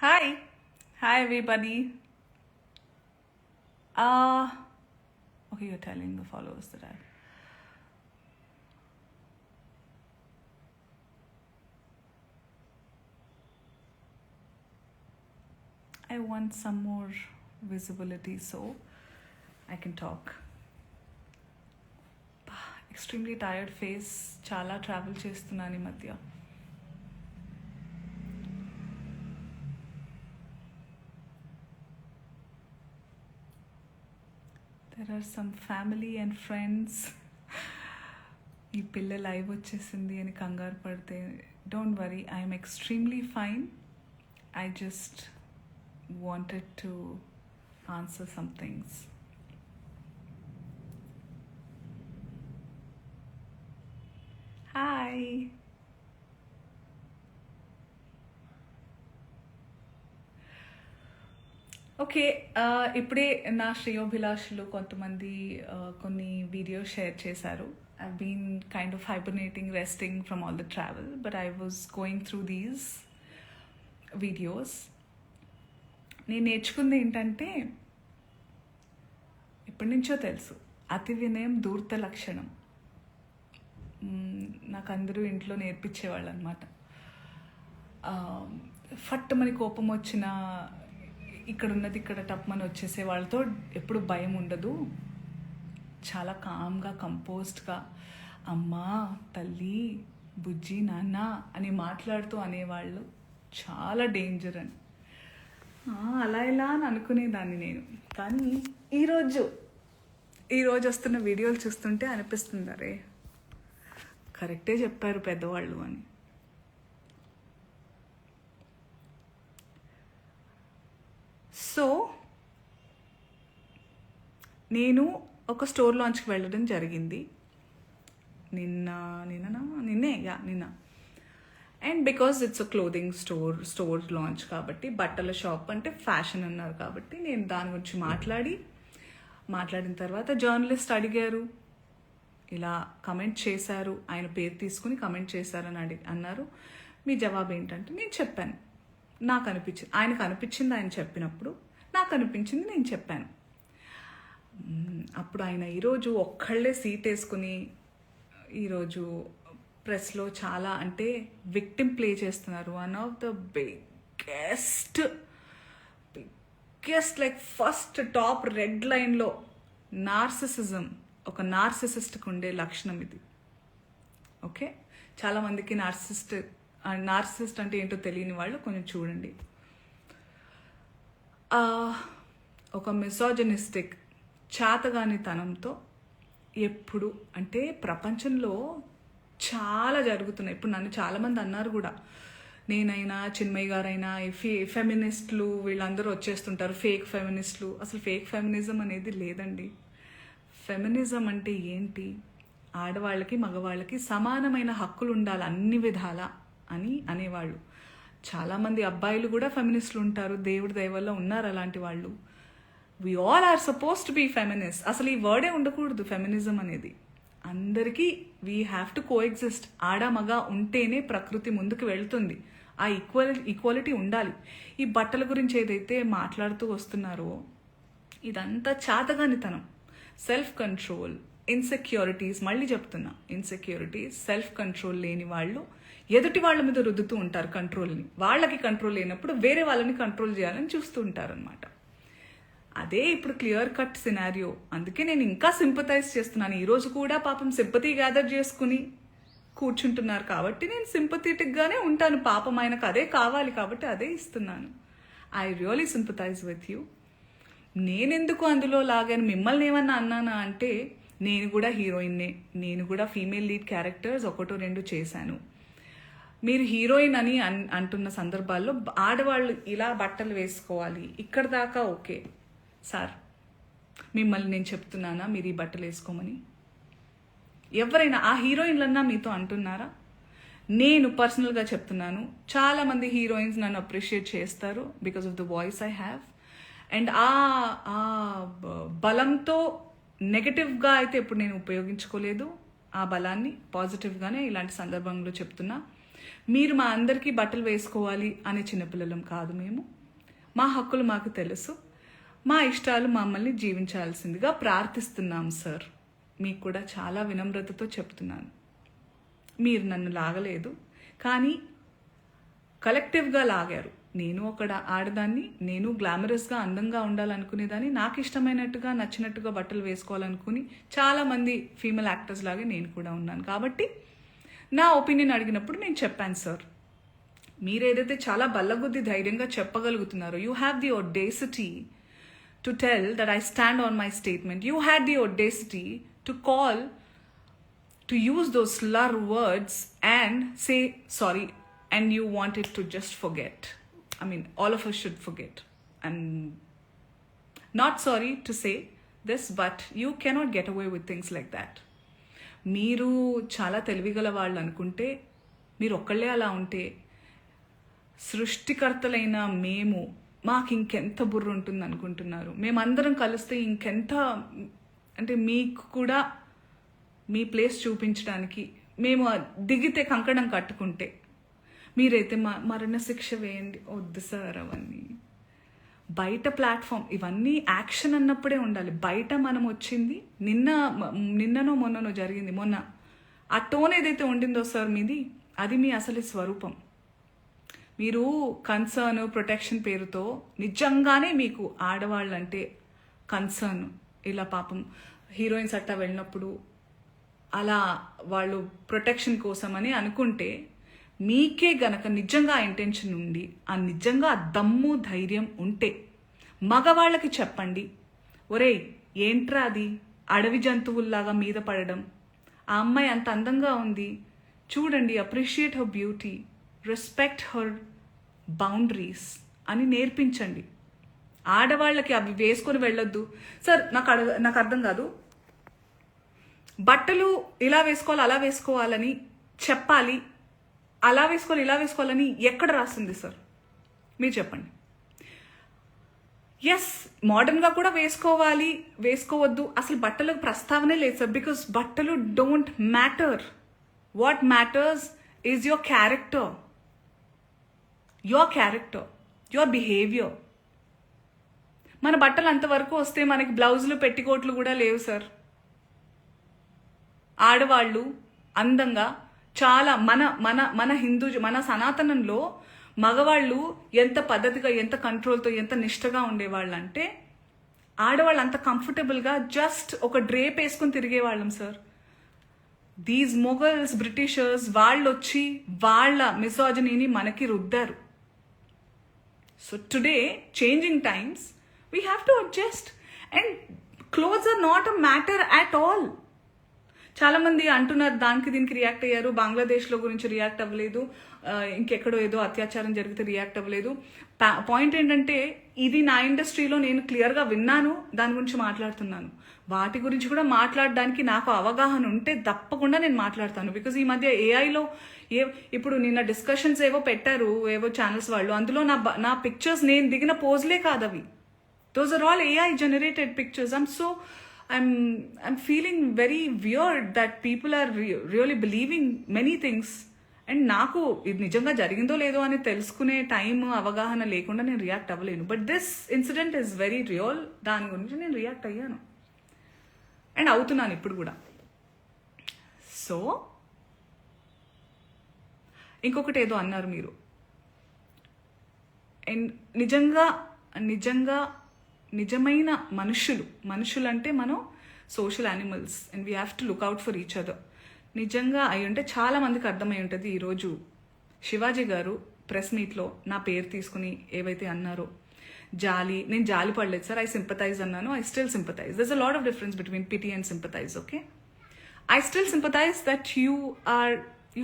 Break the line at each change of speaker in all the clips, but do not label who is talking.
Hi, hi everybody. Uh okay, you're telling the followers that I want some more visibility so I can talk. Extremely tired face. Chala travel చేస్తున్నాను ఈ మధ్య. There are some family and friends. ఈ పిల్ల live వచ్చేసింది అని కంగారు పడితే don't worry, I'm extremely fine. I just wanted to answer some things. Hi. Okay, ఇప్పుడే నా శ్రేయోభిలాషులు కొంతమంది కొన్ని వీడియోస్ షేర్ చేశారు. I been kind of hibernating, resting from all the travel, but I was going through these videos. నేను నేర్చుకుంది ఏంటంటే, ఎప్పటి నుంచో తెలుసు, అతి వినయం ధూర్త లక్షణం. నాకు అందరూ ఇంట్లో నేర్పించేవాళ్ళు అనమాట. ఫట్టుమని కోపం వచ్చినా ఇక్కడ ఉన్నది ఇక్కడ టప్మని వచ్చేసే వాళ్ళతో ఎప్పుడు భయం ఉండదు. చాలా కామ్గా, కంపోజ్డ్గా అమ్మా, తల్లి, బుజ్జి, నాన్న అని మాట్లాడుతూ అనేవాళ్ళు చాలా డేంజర్ అని. అలా ఇలా అని అనుకునేదాన్ని నేను. కానీ ఈరోజు వస్తున్న వీడియోలు చూస్తుంటే అనిపిస్తుంది, అరే కరెక్టే చెప్పారు పెద్దవాళ్ళు అని. సో నేను ఒక స్టోర్ లాంచ్కి వెళ్ళడం జరిగింది నిన్న. And because it's a clothing store launch కాబట్టి, బట్టల షాప్ అంటే ఫ్యాషన్ అన్నారు కాబట్టి, నేను దాని గురించి మాట్లాడిన తర్వాత జర్నలిస్ట్ అడిగారు, ఇలా కమెంట్ చేశారు, ఆయన పేరు తీసుకుని కమెంట్ చేశారని అన్నారు. మీ జవాబు ఏంటంటే నేను చెప్పాను, నాకు అనిపించింది, ఆయనకు అనిపించింది ఆయన చెప్పినప్పుడు, నాకు అనిపించింది నేను చెప్పాను. అప్పుడు ఆయన ఈరోజు ఒక్కళ్ళే సీట్ వేసుకుని ఈరోజు ప్రెస్లో చాలా అంటే విక్టిమ్ ప్లే చేస్తున్నారు. One of the biggest like first top red లైన్లో నార్సిసిజం, ఒక నార్సిసిస్ట్కి ఉండే లక్షణం ఇది. ఓకే, చాలామందికి నార్సిసిస్ట్ అంటే ఏంటో తెలియని వాళ్ళు కొంచెం చూడండి. ఒక మిసోజనిస్టిక్ చాతగానితనంతో ఎప్పుడు అంటే ప్రపంచంలో చాలా జరుగుతున్నాయి. ఇప్పుడు నన్ను చాలామంది అన్నారు కూడా, నేనైనా చిన్మయ్య గారైనా ఫెమినిస్టులు వీళ్ళందరూ వచ్చేస్తుంటారు, ఫేక్ ఫెమినిస్టులు. అసలు ఫేక్ ఫెమినిజం అనేది లేదండి. ఫెమినిజం అంటే ఏంటి? ఆడవాళ్ళకి మగవాళ్ళకి సమానమైన హక్కులు ఉండాలి అన్ని విధాలా అని అనేవాళ్ళు. చాలామంది అబ్బాయిలు కూడా ఫెమినిస్టులు ఉంటారు, దేవుడి దయ వల్ల ఉన్నారు అలాంటి వాళ్ళు. We all are suppose to be feminist. అసలు ఈ వర్డే ఉండకూడదు ఫెమినిజం అనేది. అందరికీ we have to coexist. ఆడ మగ ఉంటేనే ప్రకృతి ముందుకు వెళ్తుంది. ఆ ఈక్వాలిటీ ఉండాలి. ఈ బట్టల గురించి ఏదైతే మాట్లాడుతూ వస్తున్నారో ఇదంతా చాతగానితనం, సెల్ఫ్ కంట్రోల్, ఇన్సెక్యూరిటీస్. మళ్ళీ చెప్తున్నా, ఇన్సెక్యూరిటీస్, సెల్ఫ్ కంట్రోల్ లేని వాళ్ళు ఎదుటి వాళ్ళ మీద రుద్దుతూ ఉంటారు కంట్రోల్ని. వాళ్ళకి కంట్రోల్ లేనప్పుడు వేరే వాళ్ళని కంట్రోల్ చేయాలని చూస్తూ ఉంటారు అనమాట. అదే ఇప్పుడు క్లియర్ కట్ సినారియో. అందుకే నేను ఇంకా సింపథైజ్ చేస్తున్నాను. ఈరోజు కూడా పాపం సింపతి గ్యాదర్ చేసుకుని కూర్చుంటున్నారు కాబట్టి నేను సింపథెటిక్గానే ఉంటాను. పాపం ఆయనకు అదే కావాలి కాబట్టి అదే ఇస్తున్నాను. I really sympathise with you. నేనెందుకు అందులో లాగాను, మిమ్మల్ని ఏమన్నా అన్నానా అంటే, నేను కూడా హీరోయిన్నే, నేను కూడా ఫీమేల్ లీడ్ క్యారెక్టర్స్ 1-2 చేశాను. మీరు హీరోయిన్ అని అంటున్న సందర్భాల్లో ఆడవాళ్ళు ఇలా బట్టలు వేసుకోవాలి, ఇక్కడ దాకా ఓకే సార్. మిమ్మల్ని నేను చెప్తున్నానా మీరు ఈ బట్టలు వేసుకోమని? ఎవరైనా ఆ హీరోయిన్లన్నా మీతో అంటున్నారా? నేను పర్సనల్గా చెప్తున్నాను, చాలామంది హీరోయిన్స్ నన్ను అప్రిషియేట్ చేస్తారు because of the voice I have. And ఆ బలంతో నెగటివ్గా అయితే ఇప్పుడు నేను ఉపయోగించుకోలేదు. ఆ బలాన్ని పాజిటివ్గానే ఇలాంటి సందర్భంలో చెప్తున్నా. మీరు మా అందరికీ బట్టలు వేసుకోవాలి అనే చిన్నపిల్లలం కాదు మేము. మా హక్కులు మాకు తెలుసు, మా ఇష్టాలు మమ్మల్ని జీవించాల్సిందిగా ప్రార్థిస్తున్నాం సార్. మీకు కూడా చాలా వినమ్రతతో చెప్తున్నాను. మీరు నన్ను లాగలేదు, కానీ కలెక్టివ్గా లాగారు. నేను ఒక ఆడదాన్ని, నేను గ్లామరస్గా అందంగా ఉండాలనుకునేదాన్ని, నాకు ఇష్టమైనట్టుగా నచ్చినట్టుగా బట్టలు వేసుకోవాలనుకుని చాలామంది ఫీమేల్ యాక్టర్స్ లాగే నేను కూడా ఉన్నాను. కాబట్టి నా ఒపీనియన్ అడిగినప్పుడు నేను చెప్పాను సార్. మీరు ఏదైతే చాలా బల్లగుద్ది ధైర్యంగా చెప్పగలుగుతున్నారో, you have the audacity to tell that I stand on my statement. You had the audacity to call, to use those slur words and say sorry, and you wanted to just forget. I mean, all of us should forget. I'm not sorry to say this, but you cannot get away with things like that. మీరు చాలా తెలివిగల వాళ్ళు అనుకుంటే, మీరు ఒక్కళ్ళే అలా ఉంటే, సృష్టికర్తలైన మేము మాకు ఇంకెంత బుర్ర ఉంటుంది అనుకుంటున్నారు? మేమందరం కలిస్తే ఇంకెంత, అంటే మీకు కూడా మీ ప్లేస్ చూపించడానికి మేము దిగితే కంకణం కట్టుకుంటే, మీరైతే మరణ శిక్ష వేయండి. వద్దు సార్ అవన్నీ. బయట ప్లాట్ఫామ్ ఇవన్నీ యాక్షన్ అన్నప్పుడే ఉండాలి. బయట మనం వచ్చింది నిన్ననో మొన్ననో జరిగింది. మొన్న ఆ టోన్ ఏదైతే ఉండిందో సార్ మీది, అది మీ అసలు స్వరూపం. మీరు కన్సర్న్, ప్రొటెక్షన్ పేరుతో నిజంగానే మీకు ఆడవాళ్ళంటే కన్సర్న్, ఇలా పాపం హీరోయిన్స్ అట్టా వెళ్ళినప్పుడు అలా వాళ్ళు ప్రొటెక్షన్ కోసం అని అనుకుంటే, మీకే గనక నిజంగా ఇంటెన్షన్ ఉండి, ఆ నిజంగా దమ్ము ధైర్యం ఉంటే మగవాళ్ళకి చెప్పండి, ఒరేయ్ ఏంట్రా అది అడవి జంతువుల్లాగా మీద పడడం, ఆ అమ్మాయి అంత అందంగా ఉంది చూడండి, appreciate her beauty, respect her boundaries అని నేర్పించండి. ఆడవాళ్ళకి అవి వేసుకొని వెళ్ళొద్దు సార్. నాకు అర్థం కాదు, బట్టలు ఇలా వేసుకోవాలి అలా వేసుకోవాలని చెప్పాలి, అలా వేసుకోవాలి ఇలా వేసుకోవాలని ఎక్కడ రాసింది సార్? మీరు చెప్పండి. ఎస్, మోడర్న్గా కూడా వేసుకోవాలి, వేసుకోవద్దు, అసలు బట్టలకు ప్రస్తావనే లేదు సార్. బికాస్ బట్టలు don't matter. What matters is your character, your behaviour. మన బట్టలు అంతవరకు వస్తే మనకి బ్లౌజులు, పెట్టికోట్లు కూడా లేవు సార్. ఆడవాళ్ళు అందంగా చాలా మన మన మన హిందూ, మన సనాతనంలో మగవాళ్ళు ఎంత పద్ధతిగా, ఎంత కంట్రోల్తో, ఎంత నిష్టగా ఉండేవాళ్ళు అంటే, ఆడవాళ్ళు అంత కంఫర్టబుల్గా జస్ట్ ఒక డ్రేప్ వేసుకుని తిరిగేవాళ్ళం సార్. దీస్ మొఘల్స్, బ్రిటిషర్స్ వాళ్ళు వచ్చి వాళ్ళ మిసాజినీని మనకి రుద్దారు. So today changing times, we have to adjust, and clothes are not a matter at all. చాలామంది అంటున్నారు దానికి దీనికి రియాక్ట్ అయ్యారు, బంగ్లాదేశ్లో గురించి రియాక్ట్ అవ్వలేదు, ఇంకెక్కడో ఏదో అత్యాచారం జరిగితే రియాక్ట్ అవ్వలేదు. పాయింట్ ఏంటంటే, ఇది నా ఇండస్ట్రీలో నేను క్లియర్గా విన్నాను, దాని గురించి మాట్లాడుతున్నాను. వాటి గురించి కూడా మాట్లాడడానికి నాకు అవగాహన ఉంటే తప్పకుండా నేను మాట్లాడతాను. బికాజ్ ఈ మధ్య ఏఐలో ఇప్పుడు నిన్న డిస్కషన్స్ ఏవో పెట్టారు ఏవో ఛానల్స్ వాళ్ళు, అందులో నా పిక్చర్స్ నేను దిగిన పోజ్లే కాదు అవి. Those are all AI generated pictures. I'm feeling very weird that people are really believing many things. And నాకు ఇది నిజంగా జరిగిందో లేదో అని తెలుసుకునే టైం, అవగాహన లేకుండా నేను రియాక్ట్ అవ్వలేను. But this incident is very real. దాని గురించి నేను రియాక్ట్ అయ్యాను అండ్ అవుతున్నాను ఇప్పుడు కూడా. సో ఇంకొకటి ఏదో అన్నారు మీరు, అండ్ నిజమైన మనుషులు అంటే మనం social animals, and we have to look out for each other. నిజంగా అయి ఉంటే చాలా మందికి అర్థమై ఉంటుంది. ఈరోజు శివాజీ గారు ప్రెస్ మీట్లో నా పేరు తీసుకుని ఏవైతే అన్నారో, నేను జాలి పడలేదు సార్, ఐ సింపథైజ్ అన్నాను. I still sympathise. దర్స్ a lot of difference between pity and sympathise. Okay, I still sympathise that you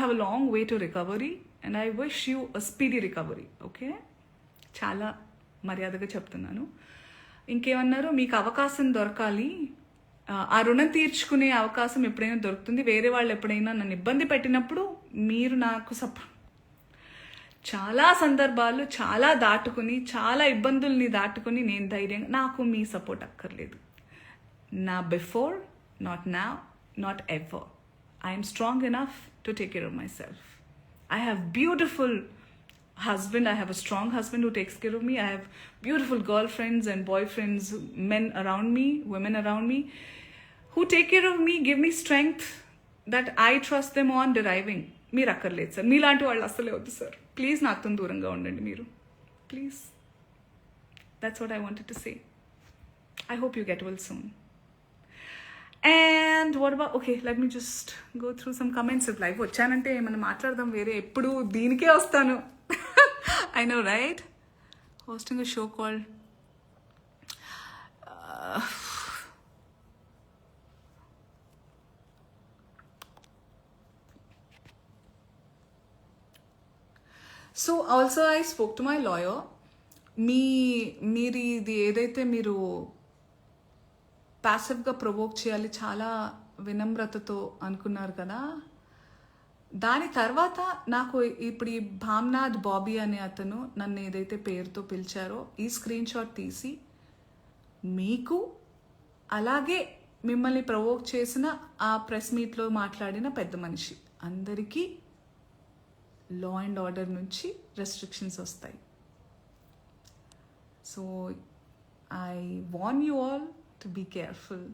have a long way to recovery, and I wish you a speedy recovery. Okay, చాలా మర్యాదగా చెప్తున్నాను. ఇంకేమన్నారు, మీకు అవకాశం దొరకాలి, ఆ రుణం తీర్చుకునే అవకాశం ఎప్పుడైనా దొరుకుతుంది, వేరే వాళ్ళు ఎప్పుడైనా నన్ను ఇబ్బంది పెట్టినప్పుడు మీరు నాకు చాలా సందర్భాలు చాలా ఇబ్బందుల్ని దాటుకుని నేను ధైర్యంగా, నాకు మీ సపోర్ట్ అక్కర్లేదు. నా before, not now, not ever. I'm strong enough to take care of my self. I have beautiful husband. I have a strong husband who takes care of me. I have beautiful girlfriends and boyfriends, men around me, women around me, who take care of me, give me strength that I trust them on deriving. మీరు అక్కర్లేదు sir, మీలాంటి వాళ్ళు అస్సలే వద్దు sir. Please నాతో దూరంగా ఉండండి మీరు, please. That's what I wanted to say. I hope you get well soon. And what about, okay, let me just go through some comments. If live వచ్చానంటే ఏమన్నా మాట్లాడదాం, వేరే ఎప్పుడు దీనికే వస్తాను. I know, right? Hosting a show called so also I spoke to my lawyer. మీరు ఇది ఏదైతే మీరు ప్యాసివ్గా ప్రొవోక్ చేయాలి చాలా వినమ్రతతో అనుకున్నారు కదా, దాని తర్వాత నాకు ఇప్పుడు ఈ భామ్నాథ్ బాబీ అనే అతను నన్ను ఏదైతే పేరుతో పిలిచారో ఈ స్క్రీన్ షాట్ తీసి మీకు అలాగే మిమ్మల్ని ప్రొవోక్ చేసిన ఆ ప్రెస్ మీట్లో మాట్లాడిన పెద్ద మనిషి అందరికీ లా అండ్ ఆర్డర్ నుంచి రెస్ట్రిక్షన్స్ వస్తాయి. So I warn you all to be careful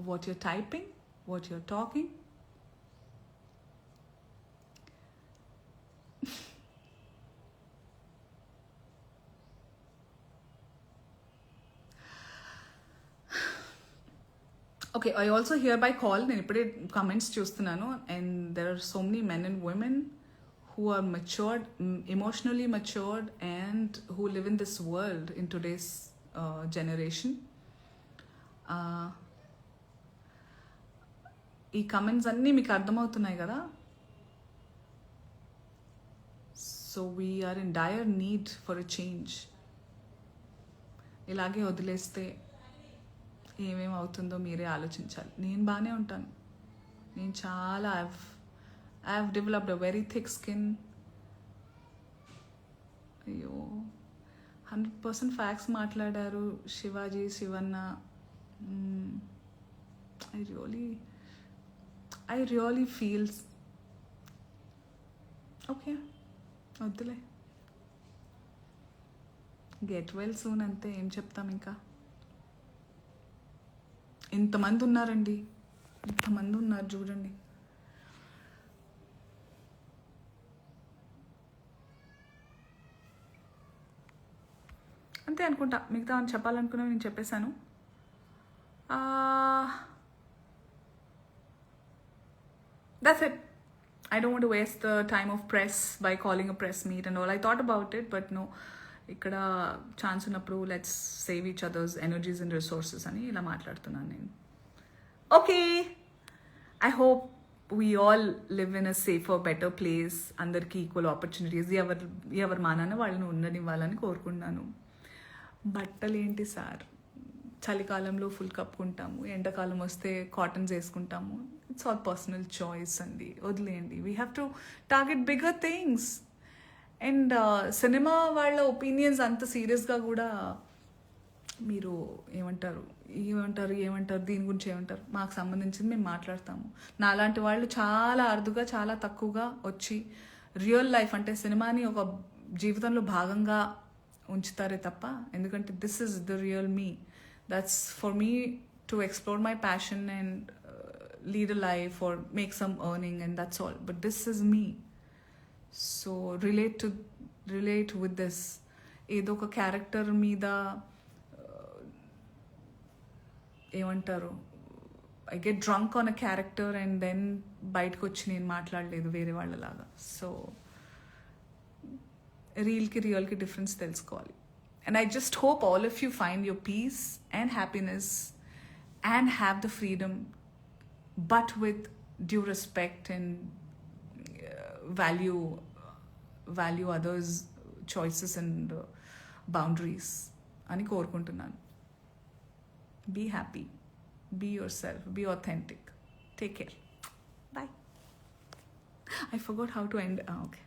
what you're typing, what you're talking. Okay, I also hereby call, నేను ఇప్పుడే కమెంట్స్ చూస్తున్నాను, and there are so many men and women who are matured, emotionally matured, and who live in this world in today's generation. ఈ comments అన్నీ మీకు అర్థమవుతున్నాయి కదా. So we are in dire need for a change. ఇలాగే వదిలేస్తే ఏమేమి అవుతుందో మీరే ఆలోచించాలి. నేను బాగానే ఉంటాను, నేను చాలా I have developed a very thick skin. అయ్యో 100% ఫ్యాక్ట్స్ మాట్లాడారు Shivaji, Shivanna. I really feels okay, వద్దులే, గెట్ వెల్ సూన్ అంతే. ఏం చెప్తాం ఇంకా. ఇంతమంది ఉన్నారండి, ఇంతమంది ఉన్నారు చూడండి. అంతే అనుకుంటా, మిగతా అని చెప్పాలనుకున్నా నేను చెప్పేశాను. That's it. I don't want to waste the time of press by calling a press meet and all. I thought about it, but no. ఇక్కడ ఛాన్స్ ఉన్నప్పుడు let's save each others energies and resources అని ఇలా మాట్లాడుతున్నాను నేను. Okay, I hope we all live in a safer better place. అందరికీ equal opportunities ఎవరి మానాన వాళ్ళని ఉండనివ్వాలని కోరుకున్నాను. బట్టలు ఏంటి సార్, చలికాలంలో ఫుల్ కప్పుకుంటాము, ఎండాకాలం వస్తే కాటన్స్ వేసుకుంటాము. ఇట్స్ ఆల్ పర్సనల్ చాయిస్ అండి, వదిలేయండి. We have to target bigger things. And cinema వాళ్ళ ఒపీనియన్స్ అంత సీరియస్గా కూడా మీరు ఏమంటారు దీని గురించి ఏమంటారు, మాకు సంబంధించింది మేము మాట్లాడతాము. నాలాంటి వాళ్ళు చాలా అరుదుగా, చాలా తక్కువగా వచ్చి రియల్ లైఫ్ అంటే సినిమాని ఒక జీవితంలో భాగంగా ఉంచుతారే తప్ప, ఎందుకంటే this is the real me. That's for me to explore my passion and lead a life or make some earning and that's all. But this is me. So relate with this. ఏదో ఒక character మీద ఏమంటారు, I get drunk on a character and then బయటకు వచ్చి నేను మాట్లాడలేదు వేరే వాళ్ళలాగా. సో రియల్కి డిఫరెన్స్ తెలుసుకోవాలి. And I just hope all of you find your peace and happiness and have the freedom, but with due respect and value others' choices and boundaries అని కోరుకుంటున్నాను. Be happy, be yourself, be authentic, take care, bye. I forgot how to end. Okay.